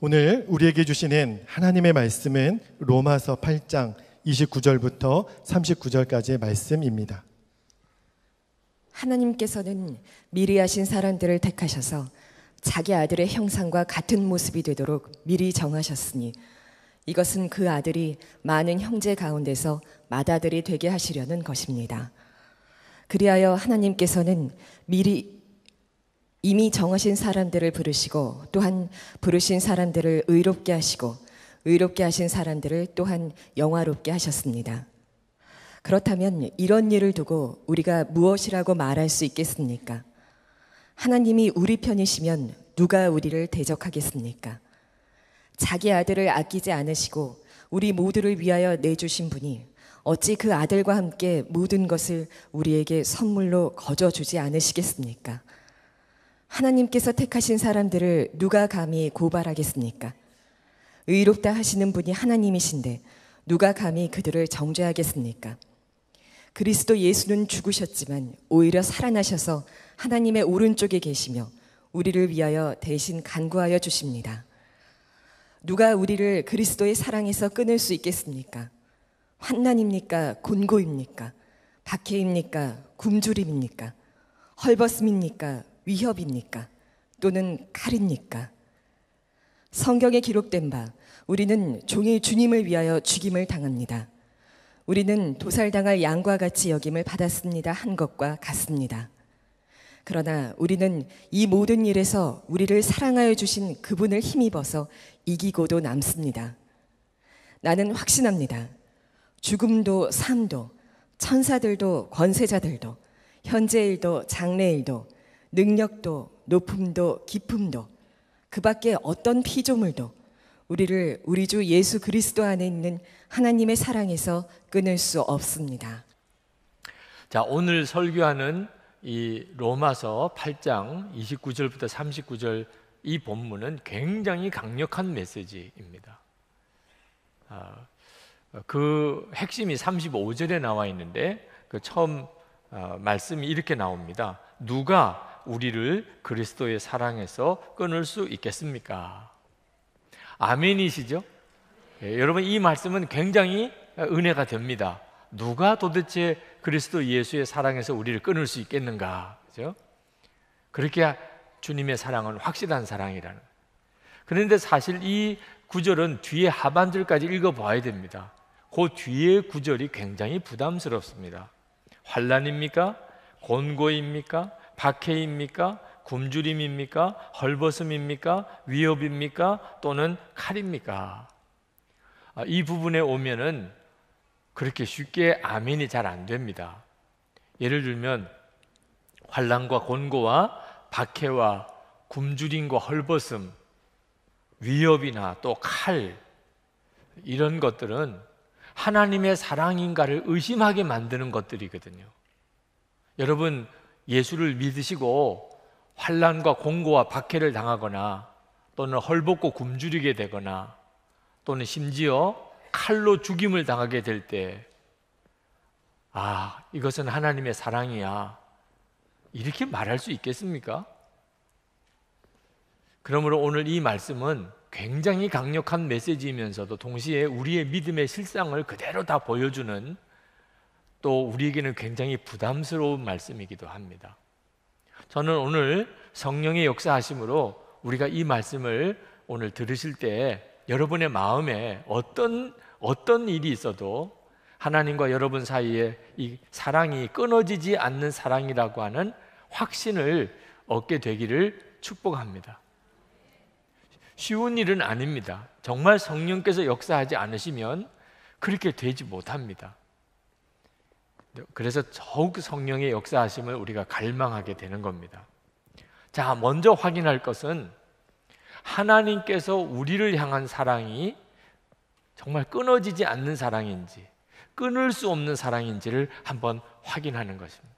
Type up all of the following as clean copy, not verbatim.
오늘 우리에게 주시는 하나님의 말씀은 로마서 8장 29절부터 39절까지의 말씀입니다. 하나님께서는 미리 하신 사람들을 택하셔서 자기 아들의 형상과 같은 모습이 되도록 미리 정하셨으니 이것은 그 아들이 많은 형제 가운데서 맏아들이 되게 하시려는 것입니다. 그리하여 하나님께서는 이미 정하신 사람들을 부르시고 또한 부르신 사람들을 의롭게 하시고 의롭게 하신 사람들을 또한 영화롭게 하셨습니다. 그렇다면 이런 일을 두고 우리가 무엇이라고 말할 수 있겠습니까? 하나님이 우리 편이시면 누가 우리를 대적하겠습니까? 자기 아들을 아끼지 않으시고 우리 모두를 위하여 내주신 분이 어찌 그 아들과 함께 모든 것을 우리에게 선물로 거저주지 않으시겠습니까? 하나님께서 택하신 사람들을 누가 감히 고발하겠습니까? 의롭다 하시는 분이 하나님이신데 누가 감히 그들을 정죄하겠습니까? 그리스도 예수는 죽으셨지만 오히려 살아나셔서 하나님의 오른쪽에 계시며 우리를 위하여 대신 간구하여 주십니다. 누가 우리를 그리스도의 사랑에서 끊을 수 있겠습니까? 환난입니까? 곤고입니까? 박해입니까? 굶주림입니까? 헐벗음입니까? 위협입니까? 또는 칼입니까? 성경에 기록된 바 우리는 종일 주님을 위하여 죽임을 당합니다. 우리는 도살당할 양과 같이 여김을 받았습니다 한 것과 같습니다. 그러나 우리는 이 모든 일에서 우리를 사랑하여 주신 그분을 힘입어서 이기고도 남습니다. 나는 확신합니다. 죽음도 삶도 천사들도 권세자들도 현재일도 장래일도 능력도 높음도 깊음도 그 밖에 어떤 피조물도 우리를 우리 주 예수 그리스도 안에 있는 하나님의 사랑에서 끊을 수 없습니다. 자, 오늘 설교하는 이 로마서 8장 29절부터 39절 이 본문은 굉장히 강력한 메시지입니다. 그 핵심이 35절에 나와 있는데 그 처음 말씀이 이렇게 나옵니다. 누가 우리를 그리스도의 사랑에서 끊을 수 있겠습니까? 아멘이시죠? 예, 여러분 이 말씀은 굉장히 은혜가 됩니다. 누가 도대체 그리스도 예수의 사랑에서 우리를 끊을 수 있겠는가? 그죠? 그렇게 주님의 사랑은 확실한 사랑이라는. 그런데 사실 이 구절은 뒤에 하반절까지 읽어봐야 됩니다. 그 뒤에 구절이 굉장히 부담스럽습니다. 환난입니까? 곤고입니까? 박해입니까? 굶주림입니까? 헐벗음입니까? 위협입니까? 또는 칼입니까? 이 부분에 오면은 그렇게 쉽게 아멘이 잘 안 됩니다. 예를 들면 환난과 곤고와 박해와 굶주림과 헐벗음, 위협이나 또 칼 이런 것들은 하나님의 사랑인가를 의심하게 만드는 것들이거든요. 여러분 예수를 믿으시고 환난과 곤고와 박해를 당하거나 또는 헐벗고 굶주리게 되거나 또는 심지어 칼로 죽임을 당하게 될 때 이것은 하나님의 사랑이야 이렇게 말할 수 있겠습니까? 그러므로 오늘 이 말씀은 굉장히 강력한 메시지이면서도 동시에 우리의 믿음의 실상을 그대로 다 보여주는 또 우리에게는 굉장히 부담스러운 말씀이기도 합니다. 저는 오늘 성령의 역사하심으로 우리가 이 말씀을 오늘 들으실 때 여러분의 마음에 어떤 일이 있어도 하나님과 여러분 사이에 이 사랑이 끊어지지 않는 사랑이라고 하는 확신을 얻게 되기를 축복합니다. 쉬운 일은 아닙니다. 정말 성령께서 역사하지 않으시면 그렇게 되지 못합니다. 그래서 더욱 성령의 역사하심을 우리가 갈망하게 되는 겁니다. 자, 먼저 확인할 것은 하나님께서 우리를 향한 사랑이 정말 끊어지지 않는 사랑인지 끊을 수 없는 사랑인지를 한번 확인하는 것입니다.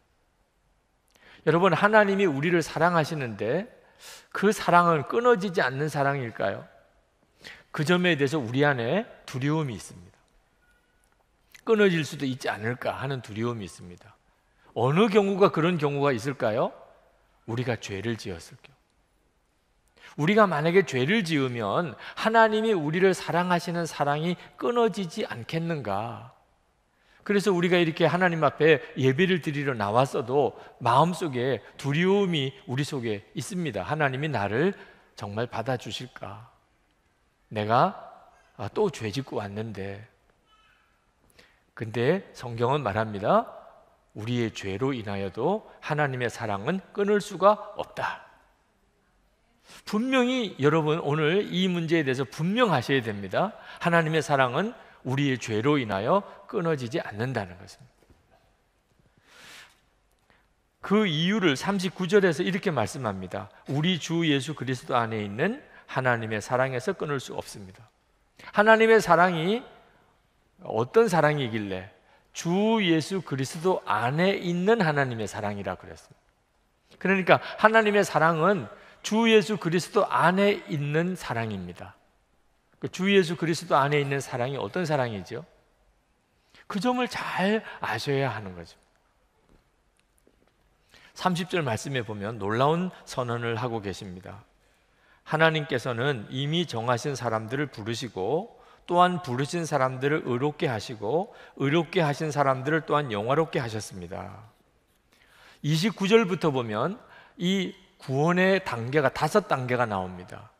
여러분, 하나님이 우리를 사랑하시는데 그 사랑은 끊어지지 않는 사랑일까요? 그 점에 대해서 우리 안에 두려움이 있습니다. 끊어질 수도 있지 않을까 하는 두려움이 있습니다. 어느 경우가 그런 경우가 있을까요? 우리가 죄를 지었을 경우. 우리가 만약에 죄를 지으면 하나님이 우리를 사랑하시는 사랑이 끊어지지 않겠는가? 그래서 우리가 이렇게 하나님 앞에 예배를 드리러 나왔어도 마음속에 두려움이 우리 속에 있습니다. 하나님이 나를 정말 받아주실까? 내가 또 죄 짓고 왔는데. 근데 성경은 말합니다. 우리의 죄로 인하여도 하나님의 사랑은 끊을 수가 없다. 분명히 여러분 오늘 이 문제에 대해서 분명하셔야 됩니다. 하나님의 사랑은 우리의 죄로 인하여 끊어지지 않는다는 것입니다. 그 이유를 39절에서 이렇게 말씀합니다. 우리 주 예수 그리스도 안에 있는 하나님의 사랑에서 끊을 수 없습니다. 하나님의 사랑이 어떤 사랑이길래 주 예수 그리스도 안에 있는 하나님의 사랑이라 그랬습니다. 그러니까 하나님의 사랑은 주 예수 그리스도 안에 있는 사랑입니다. 주 예수 그리스도 안에 있는 사랑이 어떤 사랑이죠? 그 점을 잘 아셔야 하는 거죠. 30절 말씀에 보면 놀라운 선언을 하고 계십니다. 하나님께서는 이미 정하신 사람들을 부르시고 또한 부르신 사람들을 의롭게 하시고 의롭게 하신 사람들을 또한 영화롭게 하셨습니다. 29절부터 보면 이 구원의 단계가 5단계가 나옵니다.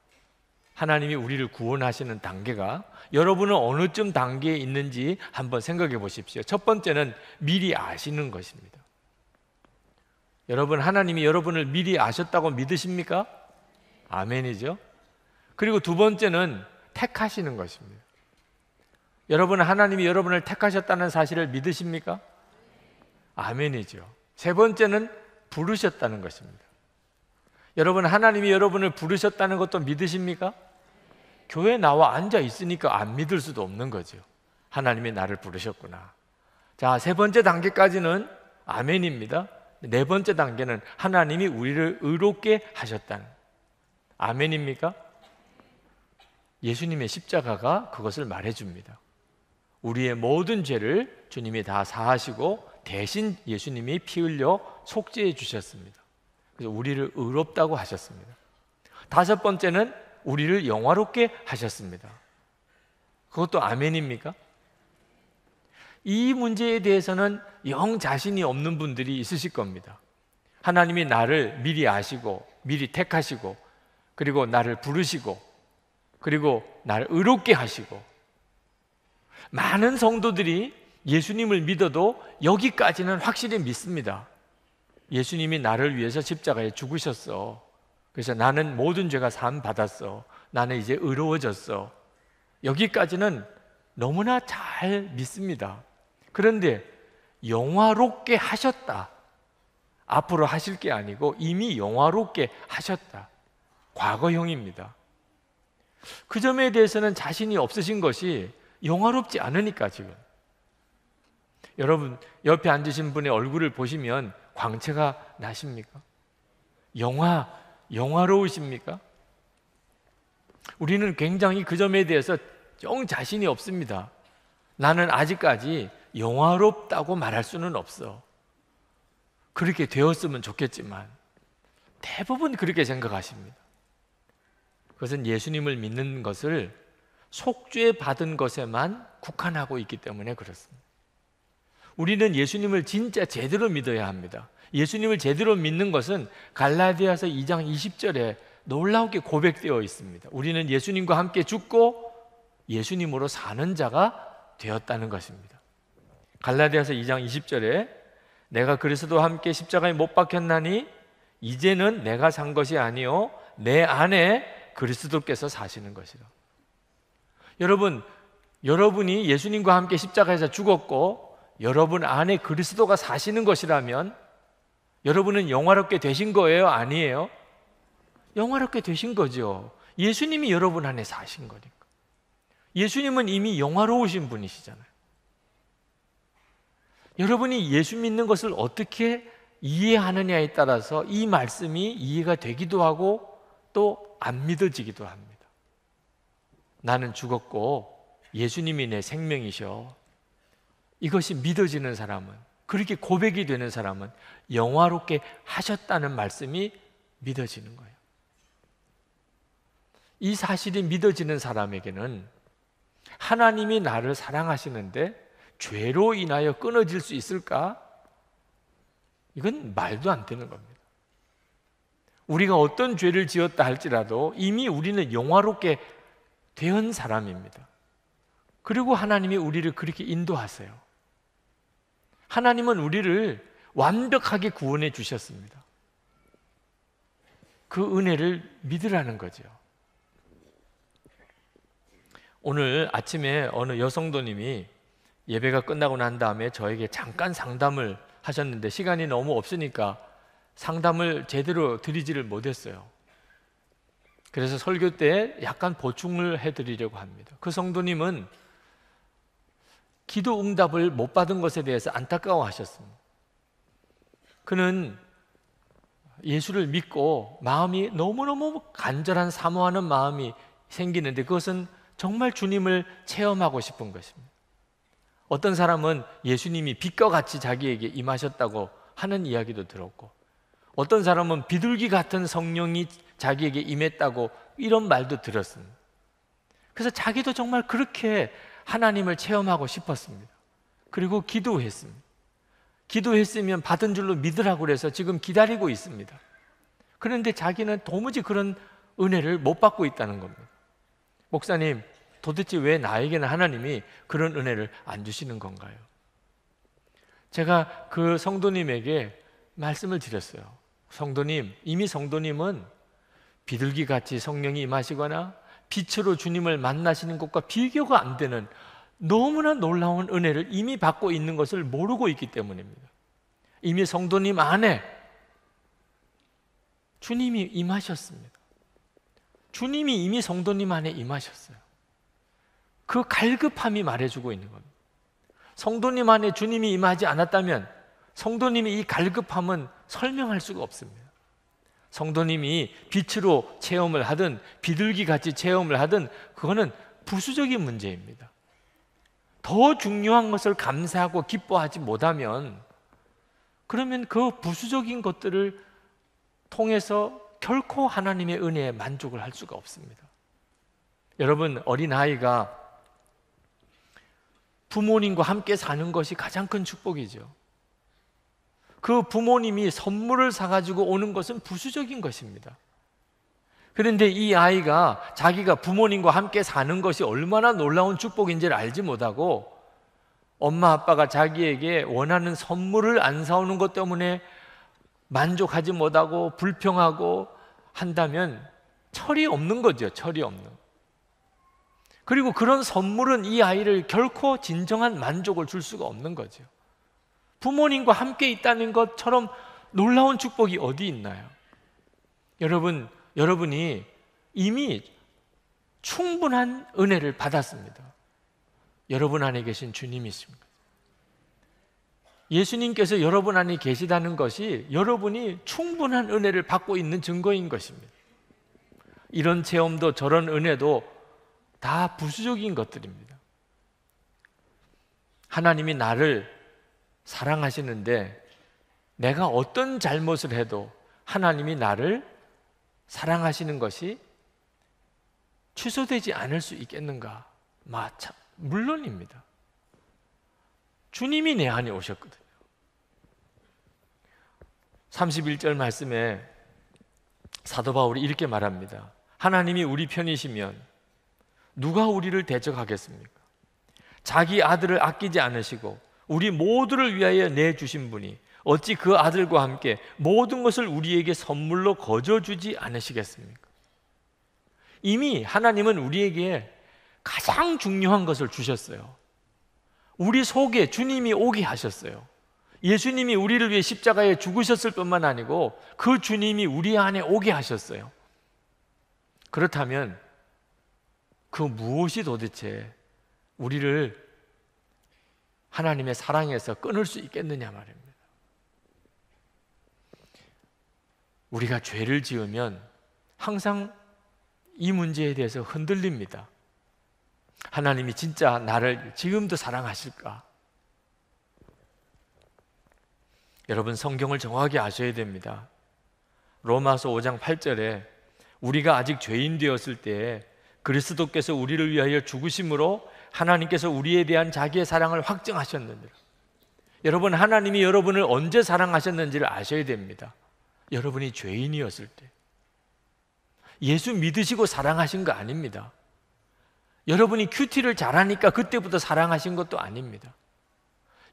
하나님이 우리를 구원하시는 단계가 여러분은 어느쯤 단계에 있는지 한번 생각해 보십시오. 첫 번째는 미리 아시는 것입니다. 여러분, 하나님이 여러분을 미리 아셨다고 믿으십니까? 아멘이죠. 그리고 두 번째는 택하시는 것입니다. 여러분은 하나님이 여러분을 택하셨다는 사실을 믿으십니까? 아멘이죠. 세 번째는 부르셨다는 것입니다. 여러분, 하나님이 여러분을 부르셨다는 것도 믿으십니까? 교회에 나와 앉아 있으니까 안 믿을 수도 없는 거죠. 하나님이 나를 부르셨구나. 자, 세 번째 단계까지는 아멘입니다. 네 번째 단계는 하나님이 우리를 의롭게 하셨다는, 아멘입니까? 예수님의 십자가가 그것을 말해줍니다. 우리의 모든 죄를 주님이 다 사하시고 대신 예수님이 피 흘려 속죄해 주셨습니다. 그래서 우리를 의롭다고 하셨습니다. 다섯 번째는 우리를 영화롭게 하셨습니다. 그것도 아멘입니까? 이 문제에 대해서는 영 자신이 없는 분들이 있으실 겁니다. 하나님이 나를 미리 아시고 미리 택하시고 그리고 나를 부르시고 그리고 나를 의롭게 하시고, 많은 성도들이 예수님을 믿어도 여기까지는 확실히 믿습니다. 예수님이 나를 위해서 십자가에 죽으셨어. 그래서 나는 모든 죄가 사함 받았어. 나는 이제 의로워졌어. 여기까지는 너무나 잘 믿습니다. 그런데 영화롭게 하셨다, 앞으로 하실 게 아니고 이미 영화롭게 하셨다, 과거형입니다. 그 점에 대해서는 자신이 없으신 것이 영화롭지 않으니까. 지금 여러분 옆에 앉으신 분의 얼굴을 보시면 광채가 나십니까? 영화로우십니까? 우리는 굉장히 그 점에 대해서 영 자신이 없습니다. 나는 아직까지 영화롭다고 말할 수는 없어. 그렇게 되었으면 좋겠지만 대부분 그렇게 생각하십니다. 그것은 예수님을 믿는 것을 속죄받은 것에만 국한하고 있기 때문에 그렇습니다. 우리는 예수님을 진짜 제대로 믿어야 합니다. 예수님을 제대로 믿는 것은 갈라디아서 2장 20절에 놀라우게 고백되어 있습니다. 우리는 예수님과 함께 죽고 예수님으로 사는 자가 되었다는 것입니다. 갈라디아서 2장 20절에 내가 그리스도와 함께 십자가에 못 박혔나니 이제는 내가 산 것이 아니요 내 안에 그리스도께서 사시는 것이라. 여러분이 예수님과 함께 십자가에서 죽었고 여러분 안에 그리스도가 사시는 것이라면 여러분은 영화롭게 되신 거예요? 아니에요? 영화롭게 되신 거죠. 예수님이 여러분 안에 사신 거니까. 예수님은 이미 영화로우신 분이시잖아요. 여러분이 예수 믿는 것을 어떻게 이해하느냐에 따라서 이 말씀이 이해가 되기도 하고 또 안 믿어지기도 합니다. 나는 죽었고 예수님이 내 생명이셔. 이것이 믿어지는 사람은, 그렇게 고백이 되는 사람은 영화롭게 하셨다는 말씀이 믿어지는 거예요. 이 사실이 믿어지는 사람에게는 하나님이 나를 사랑하시는데 죄로 인하여 끊어질 수 있을까? 이건 말도 안 되는 겁니다. 우리가 어떤 죄를 지었다 할지라도 이미 우리는 영화롭게 된 사람입니다. 그리고 하나님이 우리를 그렇게 인도하세요. 하나님은 우리를 완벽하게 구원해 주셨습니다. 그 은혜를 믿으라는 거죠. 오늘 아침에 어느 여성도님이 예배가 끝나고 난 다음에 저에게 잠깐 상담을 하셨는데 시간이 너무 없으니까 상담을 제대로 드리지를 못했어요. 그래서 설교 때 약간 보충을 해드리려고 합니다. 그 성도님은 기도 응답을 못 받은 것에 대해서 안타까워하셨습니다. 그는 예수를 믿고 마음이 너무너무 간절한 사모하는 마음이 생기는데 그것은 정말 주님을 체험하고 싶은 것입니다. 어떤 사람은 예수님이 빛과 같이 자기에게 임하셨다고 하는 이야기도 들었고, 어떤 사람은 비둘기 같은 성령이 자기에게 임했다고 이런 말도 들었습니다. 그래서 자기도 정말 그렇게 하나님을 체험하고 싶었습니다. 그리고 기도했습니다. 기도했으면 받은 줄로 믿으라고 그래서 지금 기다리고 있습니다. 그런데 자기는 도무지 그런 은혜를 못 받고 있다는 겁니다. 목사님, 도대체 왜 나에게는 하나님이 그런 은혜를 안 주시는 건가요? 제가 그 성도님에게 말씀을 드렸어요. 성도님, 이미 성도님은 비둘기같이 성령이 임하시거나 빛으로 주님을 만나시는 것과 비교가 안 되는 너무나 놀라운 은혜를 이미 받고 있는 것을 모르고 있기 때문입니다. 이미 성도님 안에 주님이 임하셨습니다. 주님이 이미 성도님 안에 임하셨어요. 그 갈급함이 말해주고 있는 겁니다. 성도님 안에 주님이 임하지 않았다면 성도님이 이 갈급함은 설명할 수가 없습니다. 성도님이 빛으로 체험을 하든 비둘기같이 체험을 하든 그거는 부수적인 문제입니다. 더 중요한 것을 감사하고 기뻐하지 못하면 그러면 그 부수적인 것들을 통해서 결코 하나님의 은혜에 만족을 할 수가 없습니다. 여러분, 어린아이가 부모님과 함께 사는 것이 가장 큰 축복이죠. 그 부모님이 선물을 사가지고 오는 것은 부수적인 것입니다. 그런데 이 아이가 자기가 부모님과 함께 사는 것이 얼마나 놀라운 축복인지를 알지 못하고 엄마 아빠가 자기에게 원하는 선물을 안 사오는 것 때문에 만족하지 못하고 불평하고 한다면 철이 없는 거죠. 철이 없는. 그리고 그런 선물은 이 아이를 결코 진정한 만족을 줄 수가 없는 거죠. 부모님과 함께 있다는 것처럼 놀라운 축복이 어디 있나요? 여러분이 이미 충분한 은혜를 받았습니다. 여러분 안에 계신 주님이십니다. 예수님께서 여러분 안에 계시다는 것이 여러분이 충분한 은혜를 받고 있는 증거인 것입니다. 이런 체험도 저런 은혜도 다 부수적인 것들입니다. 하나님이 나를 사랑하시는데 내가 어떤 잘못을 해도 하나님이 나를 사랑하시는 것이 취소되지 않을 수 있겠는가? 물론입니다. 주님이 내 안에 오셨거든요. 31절 말씀에 사도 바울이 이렇게 말합니다. 하나님이 우리 편이시면 누가 우리를 대적하겠습니까? 자기 아들을 아끼지 않으시고 우리 모두를 위하여 내주신 분이 어찌 그 아들과 함께 모든 것을 우리에게 선물로 거저주지 않으시겠습니까? 이미 하나님은 우리에게 가장 중요한 것을 주셨어요. 우리 속에 주님이 오게 하셨어요. 예수님이 우리를 위해 십자가에 죽으셨을 뿐만 아니고 그 주님이 우리 안에 오게 하셨어요. 그렇다면 그 무엇이 도대체 우리를 하나님의 사랑에서 끊을 수 있겠느냐 말입니다. 우리가 죄를 지으면 항상 이 문제에 대해서 흔들립니다. 하나님이 진짜 나를 지금도 사랑하실까? 여러분, 성경을 정확히 아셔야 됩니다. 로마서 5장 8절에 우리가 아직 죄인 되었을 때 그리스도께서 우리를 위하여 죽으심으로 하나님께서 우리에 대한 자기의 사랑을 확증하셨느니라. 여러분, 하나님이 여러분을 언제 사랑하셨는지를 아셔야 됩니다. 여러분이 죄인이었을 때. 예수 믿으시고 사랑하신 거 아닙니다. 여러분이 큐티를 잘하니까 그때부터 사랑하신 것도 아닙니다.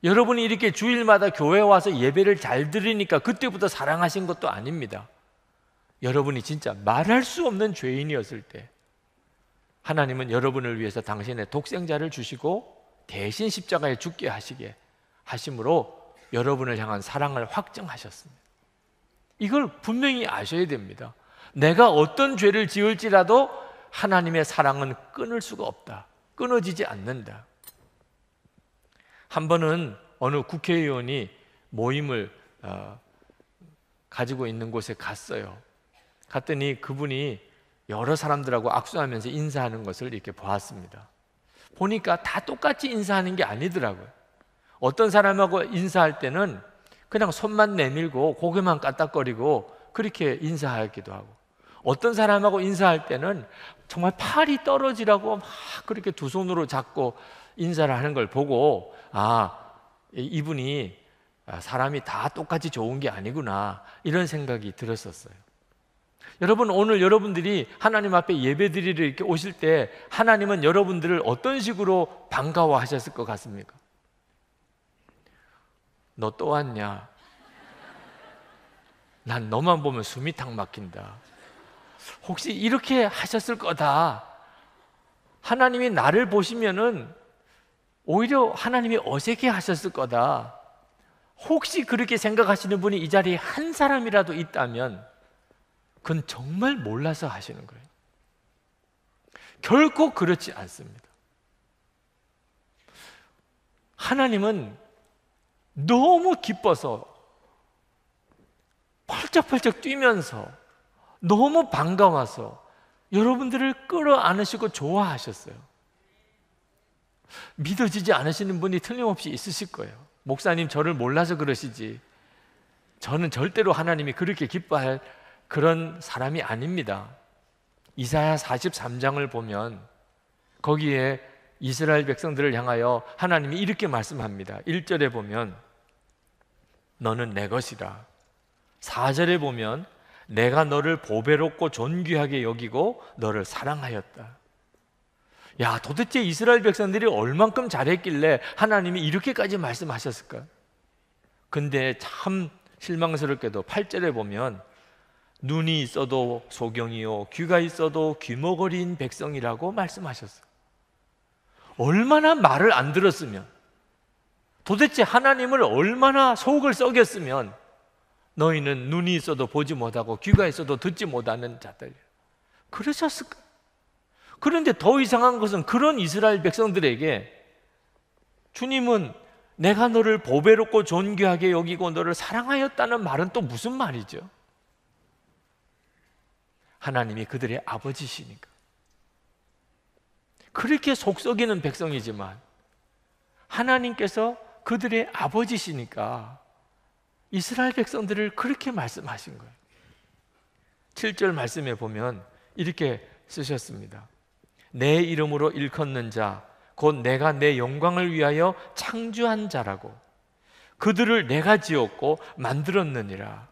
여러분이 이렇게 주일마다 교회 와서 예배를 잘 드리니까 그때부터 사랑하신 것도 아닙니다. 여러분이 진짜 말할 수 없는 죄인이었을 때 하나님은 여러분을 위해서 당신의 독생자를 주시고 대신 십자가에 죽게 하시게 하심으로 여러분을 향한 사랑을 확증하셨습니다. 이걸 분명히 아셔야 됩니다. 내가 어떤 죄를 지을지라도 하나님의 사랑은 끊을 수가 없다. 끊어지지 않는다. 한 번은 어느 국회의원이 모임을 가지고 있는 곳에 갔어요. 갔더니 그분이 여러 사람들하고 악수하면서 인사하는 것을 이렇게 보았습니다. 보니까 다 똑같이 인사하는 게 아니더라고요. 어떤 사람하고 인사할 때는 그냥 손만 내밀고 고개만 까딱거리고 그렇게 인사하기도 하고, 어떤 사람하고 인사할 때는 정말 팔이 떨어지라고 막 그렇게 두 손으로 잡고 인사를 하는 걸 보고, 이분이 사람이 다 똑같이 좋은 게 아니구나, 이런 생각이 들었었어요. 여러분, 오늘 여러분들이 하나님 앞에 예배드리러 이렇게 오실 때 하나님은 여러분들을 어떤 식으로 반가워하셨을 것 같습니까? 너 또 왔냐? 난 너만 보면 숨이 탁 막힌다. 혹시 이렇게 하셨을 거다. 하나님이 나를 보시면은 오히려 하나님이 어색해 하셨을 거다. 혹시 그렇게 생각하시는 분이 이 자리에 한 사람이라도 있다면 그건 정말 몰라서 하시는 거예요. 결코 그렇지 않습니다. 하나님은 너무 기뻐서 펄쩍펄쩍 뛰면서 너무 반가워서 여러분들을 끌어안으시고 좋아하셨어요. 믿어지지 않으시는 분이 틀림없이 있으실 거예요. 목사님, 저를 몰라서 그러시지 저는 절대로 하나님이 그렇게 기뻐할 그런 사람이 아닙니다. 이사야 43장을 보면 거기에 이스라엘 백성들을 향하여 하나님이 이렇게 말씀합니다. 1절에 보면 너는 내 것이다. 4절에 보면 내가 너를 보배롭고 존귀하게 여기고 너를 사랑하였다. 야, 도대체 이스라엘 백성들이 얼만큼 잘했길래 하나님이 이렇게까지 말씀하셨을까? 근데 참 실망스럽게도 8절에 보면 눈이 있어도 소경이요 귀가 있어도 귀머거리인 백성이라고 말씀하셨어요. 얼마나 말을 안 들었으면, 도대체 하나님을 얼마나 속을 썩였으면 너희는 눈이 있어도 보지 못하고 귀가 있어도 듣지 못하는 자들, 그러셨을까? 그런데 더 이상한 것은 그런 이스라엘 백성들에게 주님은 내가 너를 보배롭고 존귀하게 여기고 너를 사랑하였다는 말은 또 무슨 말이죠? 하나님이 그들의 아버지시니까. 그렇게 속썩이는 백성이지만 하나님께서 그들의 아버지시니까 이스라엘 백성들을 그렇게 말씀하신 거예요. 7절 말씀에 보면 이렇게 쓰셨습니다. 내 이름으로 일컫는 자 곧 내가 내 영광을 위하여 창조한 자라고 그들을 내가 지었고 만들었느니라.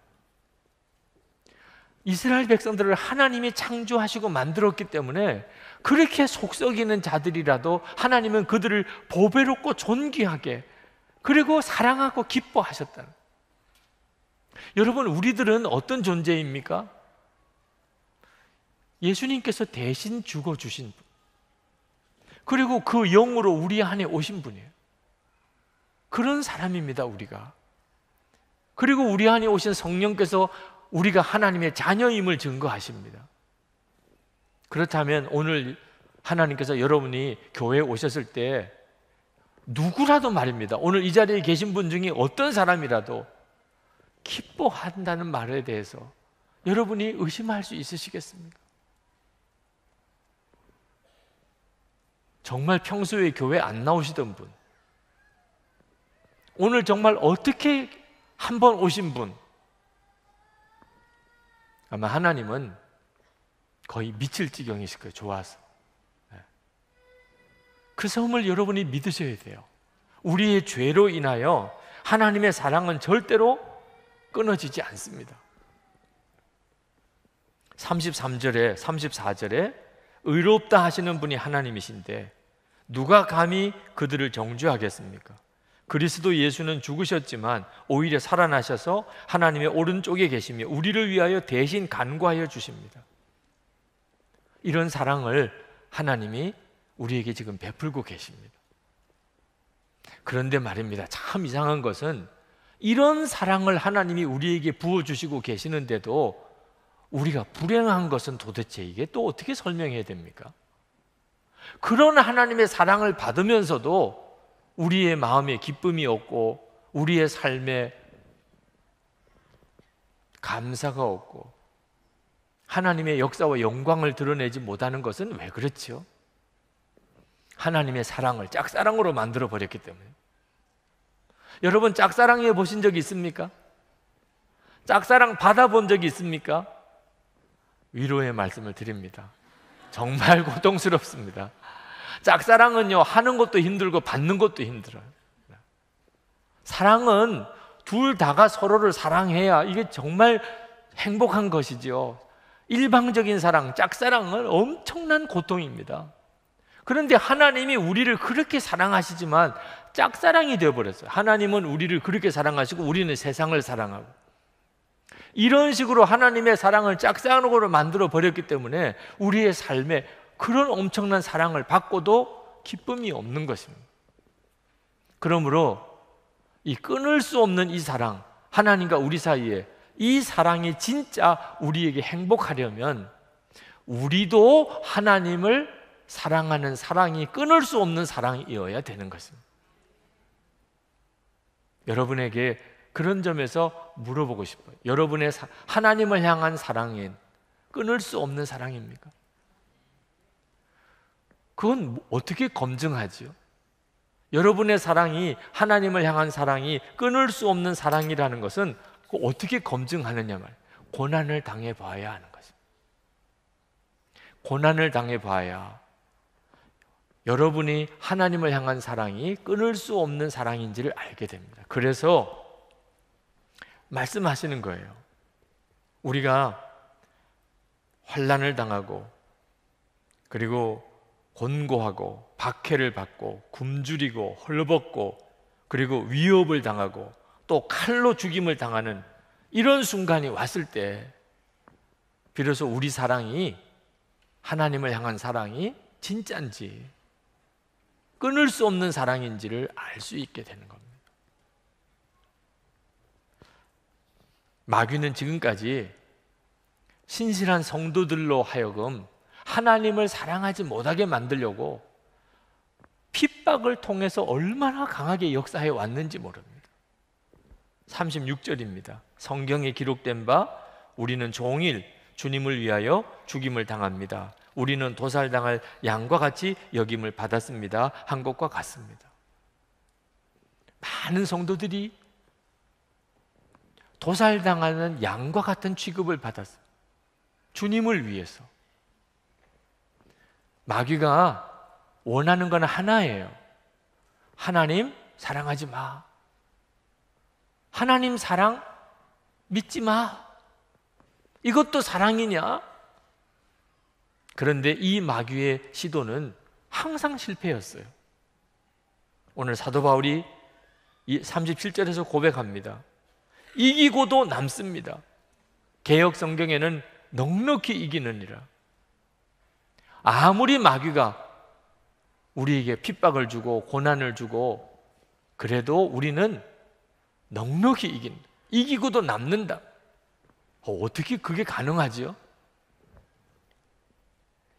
이스라엘 백성들을 하나님이 창조하시고 만들었기 때문에 그렇게 속썩이는 자들이라도 하나님은 그들을 보배롭고 존귀하게 그리고 사랑하고 기뻐하셨다. 여러분, 우리들은 어떤 존재입니까? 예수님께서 대신 죽어주신 분, 그리고 그 영으로 우리 안에 오신 분이에요. 그런 사람입니다, 우리가. 그리고 우리 안에 오신 성령께서 우리가 하나님의 자녀임을 증거하십니다. 그렇다면 오늘 하나님께서 여러분이 교회에 오셨을 때 누구라도 말입니다, 오늘 이 자리에 계신 분 중에 어떤 사람이라도 기뻐한다는 말에 대해서 여러분이 의심할 수 있으시겠습니까? 정말 평소에 교회 안 나오시던 분, 오늘 정말 어떻게 한번 오신 분, 아마 하나님은 거의 미칠 지경이실 거예요. 좋아서. 그 섬을 여러분이 믿으셔야 돼요. 우리의 죄로 인하여 하나님의 사랑은 절대로 끊어지지 않습니다. 33절에 34절에 의롭다 하시는 분이 하나님이신데 누가 감히 그들을 정죄하겠습니까? 그리스도 예수는 죽으셨지만 오히려 살아나셔서 하나님의 오른쪽에 계시며 우리를 위하여 대신 간구하여 주십니다. 이런 사랑을 하나님이 우리에게 지금 베풀고 계십니다. 그런데 말입니다. 참 이상한 것은 이런 사랑을 하나님이 우리에게 부어주시고 계시는데도 우리가 불행한 것은 도대체 이게 또 어떻게 설명해야 됩니까? 그런 하나님의 사랑을 받으면서도 우리의 마음에 기쁨이 없고 우리의 삶에 감사가 없고 하나님의 역사와 영광을 드러내지 못하는 것은 왜 그렇지요? 하나님의 사랑을 짝사랑으로 만들어 버렸기 때문에. 여러분 짝사랑해 보신 적이 있습니까? 짝사랑 받아본 적이 있습니까? 위로의 말씀을 드립니다. 정말 고통스럽습니다. 짝사랑은요, 하는 것도 힘들고 받는 것도 힘들어요. 사랑은 둘 다가 서로를 사랑해야 이게 정말 행복한 것이죠. 일방적인 사랑, 짝사랑은 엄청난 고통입니다. 그런데 하나님이 우리를 그렇게 사랑하시지만 짝사랑이 되어버렸어요. 하나님은 우리를 그렇게 사랑하시고 우리는 세상을 사랑하고, 이런 식으로 하나님의 사랑을 짝사랑으로 만들어 버렸기 때문에 우리의 삶에 그런 엄청난 사랑을 받고도 기쁨이 없는 것입니다. 그러므로 이 끊을 수 없는 이 사랑, 하나님과 우리 사이에 이 사랑이 진짜 우리에게 행복하려면 우리도 하나님을 사랑하는 사랑이 끊을 수 없는 사랑이어야 되는 것입니다. 여러분에게 그런 점에서 물어보고 싶어요. 여러분의 하나님을 향한 사랑은 끊을 수 없는 사랑입니까? 그건 어떻게 검증하지요? 여러분의 사랑이, 하나님을 향한 사랑이 끊을 수 없는 사랑이라는 것은 어떻게 검증하느냐 말이에요. 고난을 당해봐야 하는 것입니다. 고난을 당해봐야 여러분이 하나님을 향한 사랑이 끊을 수 없는 사랑인지를 알게 됩니다. 그래서 말씀하시는 거예요. 우리가 환난을 당하고 그리고 곤고하고 박해를 받고 굶주리고 헐벗고 그리고 위협을 당하고 또 칼로 죽임을 당하는 이런 순간이 왔을 때 비로소 우리 사랑이, 하나님을 향한 사랑이 진짜인지 끊을 수 없는 사랑인지를 알 수 있게 되는 겁니다. 마귀는 지금까지 신실한 성도들로 하여금 하나님을 사랑하지 못하게 만들려고 핍박을 통해서 얼마나 강하게 역사해 왔는지 모릅니다. 36절입니다. 성경에 기록된 바 우리는 종일 주님을 위하여 죽임을 당합니다. 우리는 도살당할 양과 같이 여김을 받았습니다. 한 것과 같습니다. 많은 성도들이 도살당하는 양과 같은 취급을 받았어요. 주님을 위해서. 마귀가 원하는 건 하나예요. 하나님 사랑하지 마. 하나님 사랑 믿지 마. 이것도 사랑이냐? 그런데 이 마귀의 시도는 항상 실패였어요. 오늘 사도 바울이 37절에서 고백합니다. 이기고도 남습니다. 개역 성경에는 넉넉히 이기느니라. 아무리 마귀가 우리에게 핍박을 주고 고난을 주고 그래도 우리는 넉넉히 이긴다. 이기고도 남는다. 어떻게 그게 가능하지요?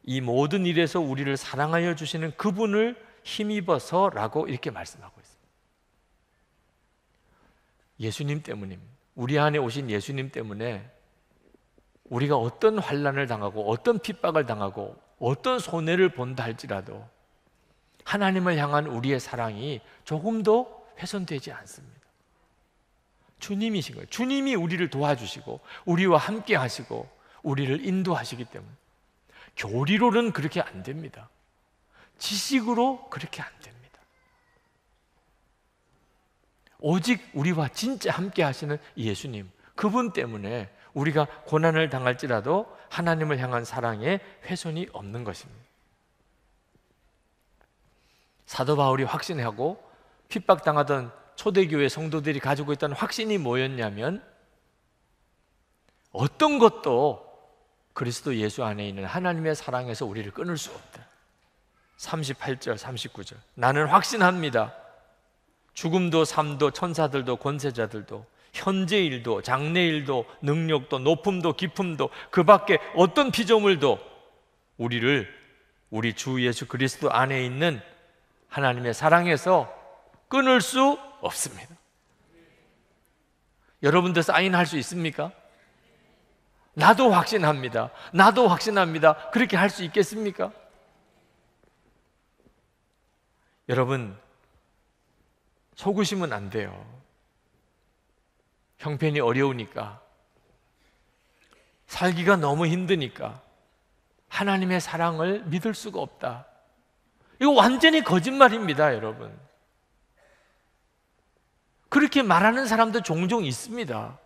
이 모든 일에서 우리를 사랑하여 주시는 그분을 힘입어서라고 이렇게 말씀하고 있습니다. 예수님 때문입니다. 우리 안에 오신 예수님 때문에 우리가 어떤 환난을 당하고 어떤 핍박을 당하고 어떤 손해를 본다 할지라도 하나님을 향한 우리의 사랑이 조금도 훼손되지 않습니다. 주님이신 거예요. 주님이 우리를 도와주시고 우리와 함께 하시고 우리를 인도하시기 때문에 교리로는 그렇게 안 됩니다. 지식으로 그렇게 안 됩니다. 오직 우리와 진짜 함께 하시는 예수님, 그분 때문에 우리가 고난을 당할지라도 하나님을 향한 사랑에 훼손이 없는 것입니다. 사도 바울이 확신하고 핍박당하던 초대교회 성도들이 가지고 있던 확신이 뭐였냐면, 어떤 것도 그리스도 예수 안에 있는 하나님의 사랑에서 우리를 끊을 수 없다. 38절, 39절. 나는 확신합니다. 죽음도 삶도 천사들도 권세자들도 현재 일도 장래 일도 능력도 높음도 깊음도 그 밖에 어떤 피조물도 우리를 우리 주 예수 그리스도 안에 있는 하나님의 사랑에서 끊을 수 없습니다. 여러분들 사인할 수 있습니까? 나도 확신합니다. 나도 확신합니다. 그렇게 할 수 있겠습니까? 여러분, 속으시면 안 돼요. 형편이 어려우니까, 살기가 너무 힘드니까 하나님의 사랑을 믿을 수가 없다. 이거 완전히 거짓말입니다, 여러분. 그렇게 말하는 사람도 종종 있습니다.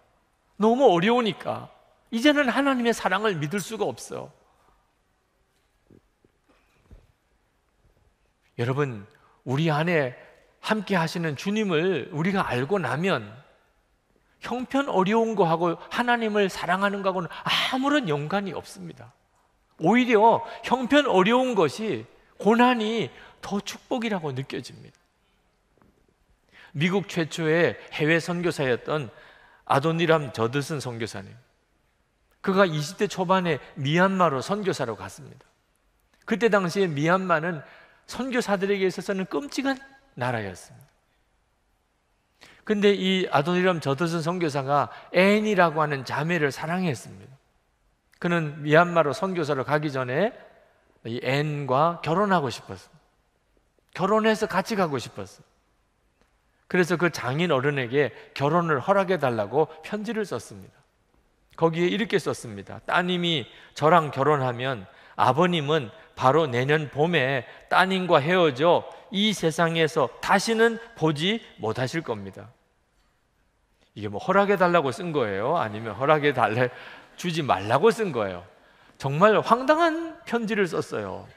너무 어려우니까 이제는 하나님의 사랑을 믿을 수가 없어. 여러분, 우리 안에 함께 하시는 주님을 우리가 알고 나면 형편 어려운 거하고 하나님을 사랑하는 거하고는 아무런 연관이 없습니다. 오히려 형편 어려운 것이, 고난이 더 축복이라고 느껴집니다. 미국 최초의 해외 선교사였던 아도니람 저드슨 선교사님, 그가 20대 초반에 미얀마로 선교사로 갔습니다. 그때 당시에 미얀마는 선교사들에게 있어서는 끔찍한 나라였습니다. 근데 이 아도니람 저드슨 선교사가 앤이라고 하는 자매를 사랑했습니다. 그는 미얀마로 선교사로 가기 전에 이 앤과 결혼하고 싶었어요. 결혼해서 같이 가고 싶었어요. 그래서 그 장인 어른에게 결혼을 허락해 달라고 편지를 썼습니다. 거기에 이렇게 썼습니다. 따님이 저랑 결혼하면 아버님은 바로 내년 봄에 따님과 헤어져 이 세상에서 다시는 보지 못하실 겁니다. 이게 뭐 허락해 달라고 쓴 거예요? 아니면 허락해 달래 주지 말라고 쓴 거예요? 정말 황당한 편지를 썼어요.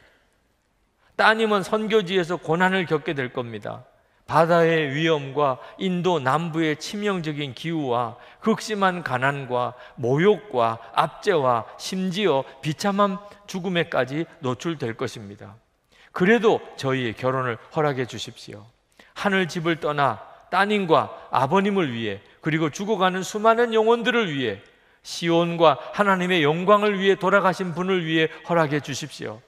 따님은 선교지에서 고난을 겪게 될 겁니다. 바다의 위험과 인도 남부의 치명적인 기후와 극심한 가난과 모욕과 압제와 심지어 비참한 죽음에까지 노출될 것입니다. 그래도 저희의 결혼을 허락해 주십시오. 하늘 집을 떠나 따님과 아버님을 위해, 그리고 죽어가는 수많은 영혼들을 위해, 시온과 하나님의 영광을 위해 돌아가신 분을 위해 허락해 주십시오.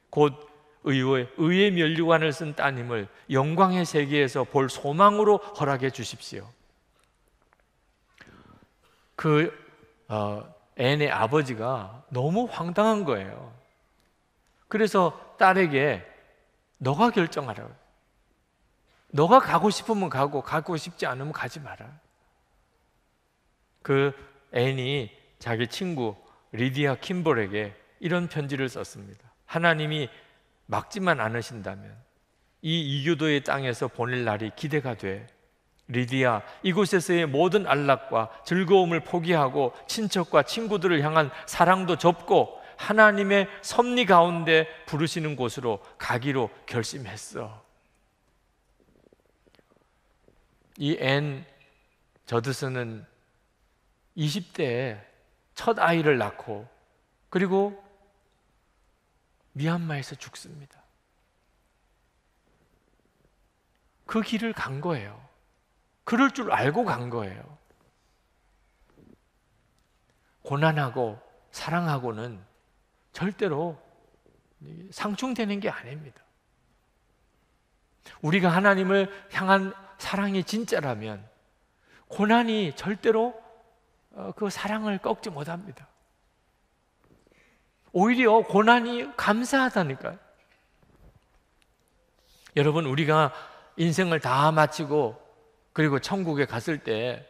곧 의의 면류관을 쓴 따님을 영광의 세계에서 볼 소망으로 허락해 주십시오. 앤의 아버지가 너무 황당한 거예요. 그래서 딸에게 너가 결정하라. 너가 가고 싶으면 가고, 가고 싶지 않으면 가지 마라. 그 앤이 자기 친구 리디아 킴볼에게 이런 편지를 썼습니다. 하나님이 막지만 않으신다면 이 이교도의 땅에서 보낼 날이 기대가 돼. 리디아, 이곳에서의 모든 안락과 즐거움을 포기하고 친척과 친구들을 향한 사랑도 접고 하나님의 섭리 가운데 부르시는 곳으로 가기로 결심했어. 이 앤 저드슨은 20대에 첫 아이를 낳고, 그리고 미얀마에서 죽습니다. 그 길을 간 거예요. 그럴 줄 알고 간 거예요. 고난하고 사랑하고는 절대로 상충되는 게 아닙니다. 우리가 하나님을 향한 사랑이 진짜라면 고난이 절대로 그 사랑을 꺾지 못합니다. 오히려 고난이 감사하다니까요. 여러분, 우리가 인생을 다 마치고 그리고 천국에 갔을 때,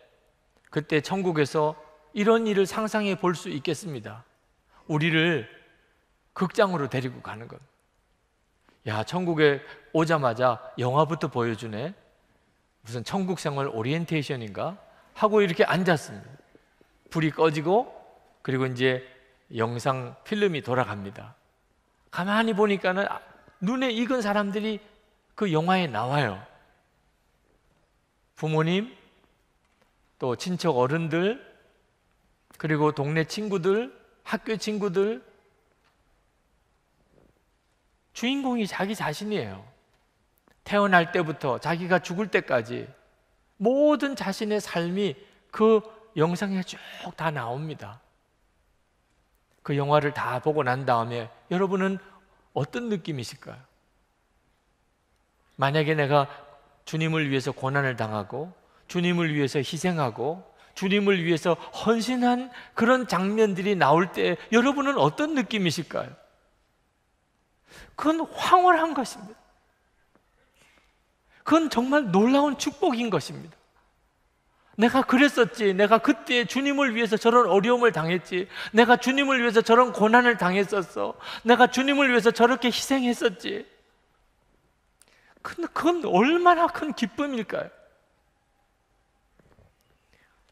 그때 천국에서 이런 일을 상상해 볼 수 있겠습니다. 우리를 극장으로 데리고 가는 겁니다. 야, 천국에 오자마자 영화부터 보여주네. 무슨 천국 생활 오리엔테이션인가 하고 이렇게 앉았습니다. 불이 꺼지고 그리고 이제 영상 필름이 돌아갑니다. 가만히 보니까는 눈에 익은 사람들이 그 영화에 나와요. 부모님, 또 친척 어른들, 그리고 동네 친구들, 학교 친구들. 주인공이 자기 자신이에요. 태어날 때부터 자기가 죽을 때까지 모든 자신의 삶이 그 영상에 쭉 다 나옵니다. 그 영화를 다 보고 난 다음에 여러분은 어떤 느낌이실까요? 만약에 내가 주님을 위해서 고난을 당하고 주님을 위해서 희생하고 주님을 위해서 헌신한 그런 장면들이 나올 때 여러분은 어떤 느낌이실까요? 그건 황홀한 것입니다. 그건 정말 놀라운 축복인 것입니다. 내가 그랬었지. 내가 그때 주님을 위해서 저런 어려움을 당했지. 내가 주님을 위해서 저런 고난을 당했었어. 내가 주님을 위해서 저렇게 희생했었지. 근데 그건 얼마나 큰 기쁨일까요?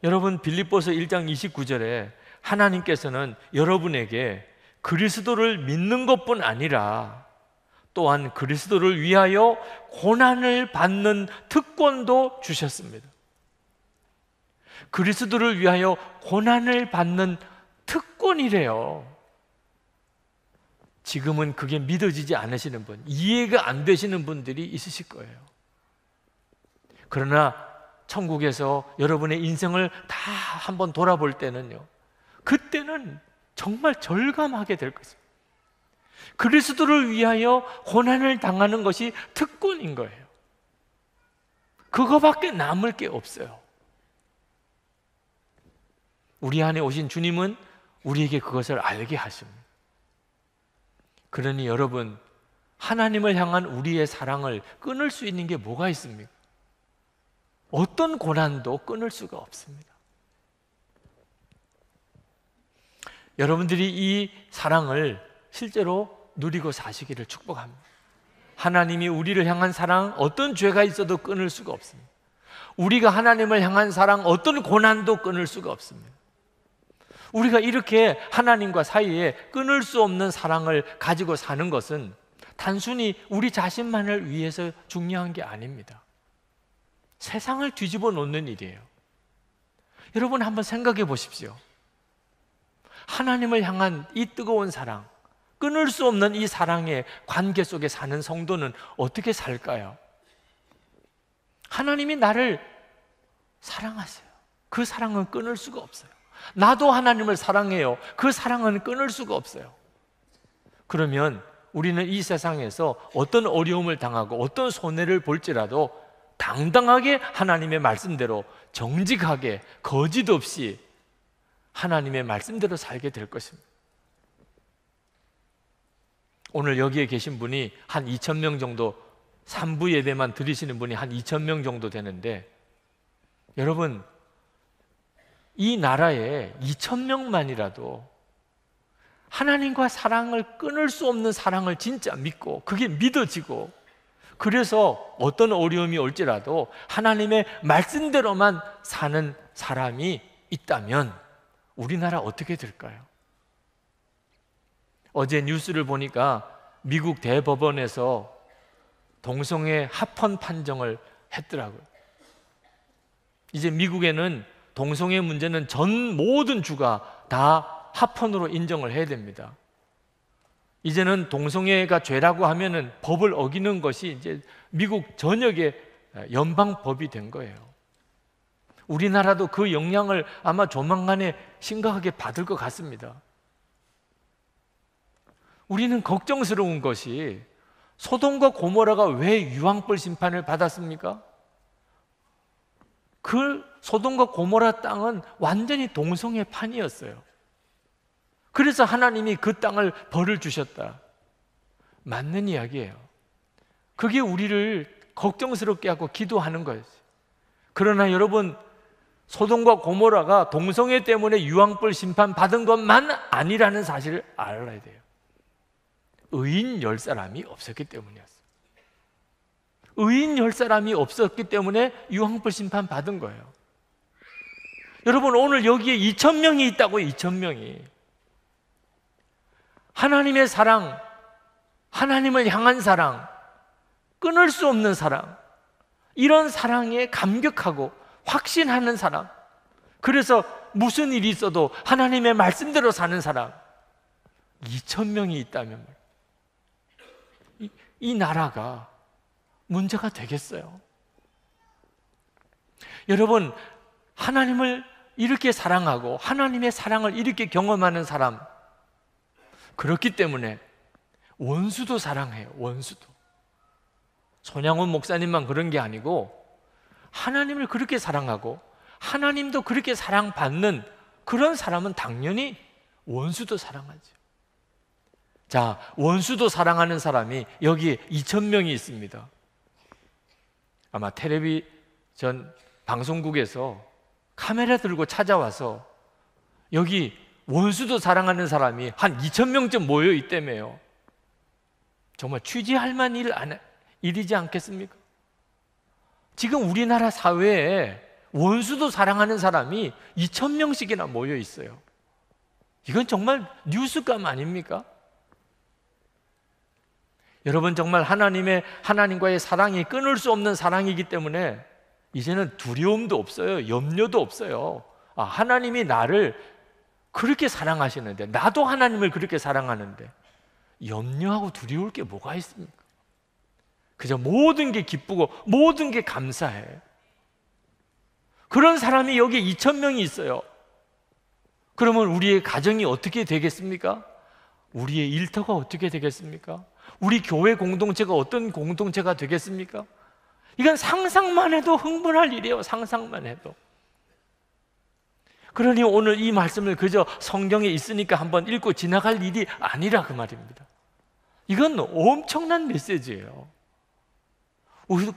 여러분, 빌립보서 1장 29절에 하나님께서는 여러분에게 그리스도를 믿는 것뿐 아니라 또한 그리스도를 위하여 고난을 받는 특권도 주셨습니다. 그리스도를 위하여 고난을 받는 특권이래요. 지금은 그게 믿어지지 않으시는 분, 이해가 안 되시는 분들이 있으실 거예요. 그러나 천국에서 여러분의 인생을 다 한번 돌아볼 때는요, 그때는 정말 절감하게 될 것입니다. 그리스도를 위하여 고난을 당하는 것이 특권인 거예요. 그거밖에 남을 게 없어요. 우리 안에 오신 주님은 우리에게 그것을 알게 하십니다. 그러니 여러분, 하나님을 향한 우리의 사랑을 끊을 수 있는 게 뭐가 있습니까? 어떤 고난도 끊을 수가 없습니다. 여러분들이 이 사랑을 실제로 누리고 사시기를 축복합니다. 하나님이 우리를 향한 사랑, 어떤 죄가 있어도 끊을 수가 없습니다. 우리가 하나님을 향한 사랑, 어떤 고난도 끊을 수가 없습니다. 우리가 이렇게 하나님과 사이에 끊을 수 없는 사랑을 가지고 사는 것은 단순히 우리 자신만을 위해서 중요한 게 아닙니다. 세상을 뒤집어 놓는 일이에요. 여러분 한번 생각해 보십시오. 하나님을 향한 이 뜨거운 사랑, 끊을 수 없는 이 사랑의 관계 속에 사는 성도는 어떻게 살까요? 하나님이 나를 사랑하세요. 그 사랑은 끊을 수가 없어요. 나도 하나님을 사랑해요. 그 사랑은 끊을 수가 없어요. 그러면 우리는 이 세상에서 어떤 어려움을 당하고 어떤 손해를 볼지라도 당당하게 하나님의 말씀대로 정직하게 거짓 없이 하나님의 말씀대로 살게 될 것입니다. 오늘 여기에 계신 분이 한 2,000명 정도, 3부 예배만 드리시는 분이 한 2,000명 정도 되는데, 여러분 이 나라에 2,000명만이라도 하나님과 사랑을 끊을 수 없는 사랑을 진짜 믿고 그게 믿어지고, 그래서 어떤 어려움이 올지라도 하나님의 말씀대로만 사는 사람이 있다면 우리나라 어떻게 될까요? 어제 뉴스를 보니까 미국 대법원에서 동성애 합헌 판정을 했더라고요. 이제 미국에는 동성애 문제는 전 모든 주가 다 합헌으로 인정을 해야 됩니다. 이제는 동성애가 죄라고 하면은 법을 어기는 것이 이제 미국 전역의 연방법이 된 거예요. 우리나라도 그 영향을 아마 조만간에 심각하게 받을 것 같습니다. 우리는 걱정스러운 것이 소돔과 고모라가 왜 유황불 심판을 받았습니까? 그 소돔과 고모라 땅은 완전히 동성애 판이었어요. 그래서 하나님이 그 땅을 벌을 주셨다. 맞는 이야기예요. 그게 우리를 걱정스럽게 하고 기도하는 거예요. 그러나 여러분, 소돔과 고모라가 동성애 때문에 유황불 심판 받은 것만 아니라는 사실을 알아야 돼요. 의인 10사람이 없었기 때문이었어요. 의인 10사람이 없었기 때문에 유황불 심판 받은 거예요. 여러분, 오늘 여기에 2,000명이 있다고. 2,000명이 하나님의 사랑, 하나님을 향한 사랑, 끊을 수 없는 사랑, 이런 사랑에 감격하고 확신하는 사람, 그래서 무슨 일이 있어도 하나님의 말씀대로 사는 사람 2,000명이 있다면 이 나라가 문제가 되겠어요? 여러분, 하나님을 이렇게 사랑하고 하나님의 사랑을 이렇게 경험하는 사람, 그렇기 때문에 원수도 사랑해요. 원수도. 손양훈 목사님만 그런 게 아니고 하나님을 그렇게 사랑하고 하나님도 그렇게 사랑받는 그런 사람은 당연히 원수도 사랑하죠. 자, 원수도 사랑하는 사람이 여기에 2,000명이 있습니다. 아마 텔레비전 방송국에서 카메라 들고 찾아와서 여기 원수도 사랑하는 사람이 한 2,000명쯤 모여 있다며요. 정말 취재할 만한 일이지 않겠습니까? 지금 우리나라 사회에 원수도 사랑하는 사람이 2,000명씩이나 모여 있어요. 이건 정말 뉴스감 아닙니까? 여러분, 정말 하나님과의 사랑이 끊을 수 없는 사랑이기 때문에 이제는 두려움도 없어요. 염려도 없어요. 하나님이 나를 그렇게 사랑하시는데, 나도 하나님을 그렇게 사랑하는데 염려하고 두려울 게 뭐가 있습니까? 그저 모든 게 기쁘고 모든 게 감사해. 그런 사람이 여기 2,000명이 있어요. 그러면 우리의 가정이 어떻게 되겠습니까? 우리의 일터가 어떻게 되겠습니까? 우리 교회 공동체가 어떤 공동체가 되겠습니까? 이건 상상만 해도 흥분할 일이에요. 상상만 해도. 그러니 오늘 이 말씀을 그저 성경에 있으니까 한번 읽고 지나갈 일이 아니라 그 말입니다. 이건 엄청난 메시지예요.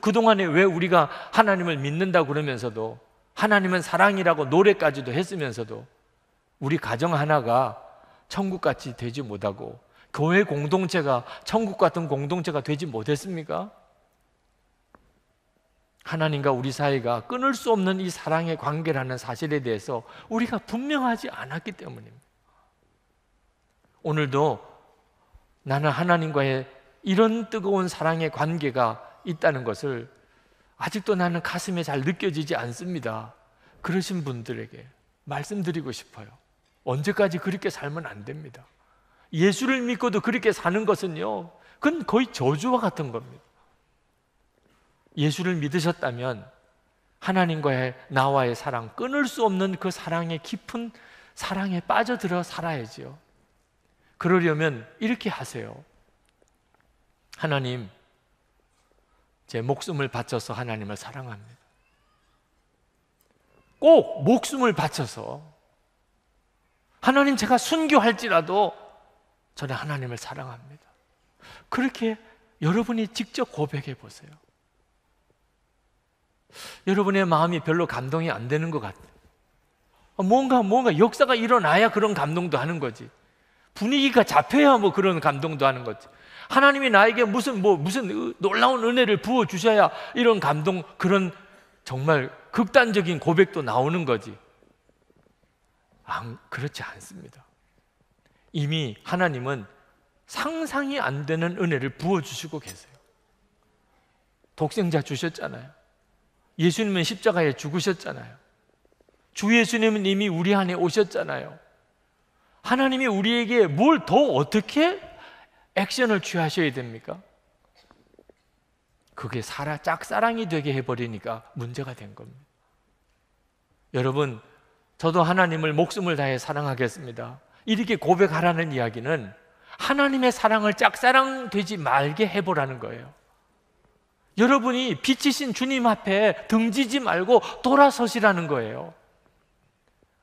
그동안에 왜 우리가 하나님을 믿는다고 그러면서도, 하나님은 사랑이라고 노래까지도 했으면서도 우리 가정 하나가 천국같이 되지 못하고 교회 공동체가 천국 같은 공동체가 되지 못했습니까? 하나님과 우리 사이가 끊을 수 없는 이 사랑의 관계라는 사실에 대해서 우리가 분명하지 않았기 때문입니다. 오늘도 나는 하나님과의 이런 뜨거운 사랑의 관계가 있다는 것을 아직도 나는 가슴에 잘 느껴지지 않습니다. 그러신 분들에게 말씀드리고 싶어요. 언제까지 그렇게 살면 안 됩니다. 예수를 믿고도 그렇게 사는 것은요, 그건 거의 저주와 같은 겁니다. 예수를 믿으셨다면 하나님과의 나와의 사랑, 끊을 수 없는 그 사랑의 깊은 사랑에 빠져들어 살아야지요. 그러려면 이렇게 하세요. 하나님, 제 목숨을 바쳐서 하나님을 사랑합니다. 꼭 목숨을 바쳐서, 하나님, 제가 순교할지라도 저는 하나님을 사랑합니다. 그렇게 여러분이 직접 고백해 보세요. 여러분의 마음이 별로 감동이 안 되는 것 같아요. 뭔가 역사가 일어나야 그런 감동도 하는 거지. 분위기가 잡혀야 뭐 그런 감동도 하는 거지. 하나님이 나에게 무슨 놀라운 은혜를 부어 주셔야 이런 감동, 그런 정말 극단적인 고백도 나오는 거지. 그렇지 않습니다. 이미 하나님은 상상이 안 되는 은혜를 부어 주시고 계세요. 독생자 주셨잖아요. 예수님은 십자가에 죽으셨잖아요. 주 예수님은 이미 우리 안에 오셨잖아요. 하나님이 우리에게 뭘 더 어떻게 액션을 취하셔야 됩니까? 그게 짝사랑이 되게 해버리니까 문제가 된 겁니다. 여러분, 저도 하나님을 목숨을 다해 사랑하겠습니다, 이렇게 고백하라는 이야기는 하나님의 사랑을 짝사랑 되지 말게 해보라는 거예요. 여러분이 빛이신 주님 앞에 등지지 말고 돌아서시라는 거예요.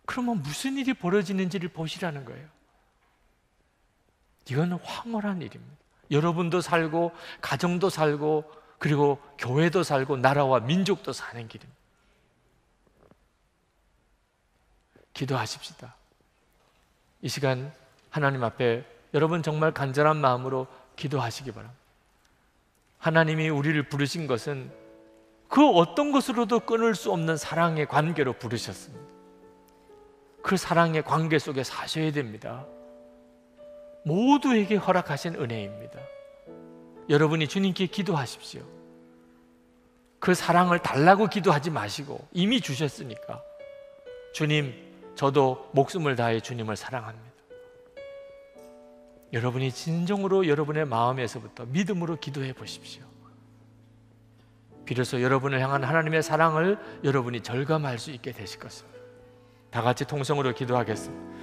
그러면 무슨 일이 벌어지는지를 보시라는 거예요. 이건 황홀한 일입니다. 여러분도 살고 가정도 살고 그리고 교회도 살고 나라와 민족도 사는 길입니다. 기도하십시다. 이 시간 하나님 앞에 여러분 정말 간절한 마음으로 기도하시기 바랍니다. 하나님이 우리를 부르신 것은 그 어떤 것으로도 끊을 수 없는 사랑의 관계로 부르셨습니다. 그 사랑의 관계 속에 사셔야 됩니다. 모두에게 허락하신 은혜입니다. 여러분이 주님께 기도하십시오. 그 사랑을 달라고 기도하지 마시고 이미 주셨으니까, 주님, 저도 목숨을 다해 주님을 사랑합니다. 여러분이 진정으로 여러분의 마음에서부터 믿음으로 기도해 보십시오. 비로소 여러분을 향한 하나님의 사랑을 여러분이 절감할 수 있게 되실 것입니다. 다 같이 통성으로 기도하겠습니다.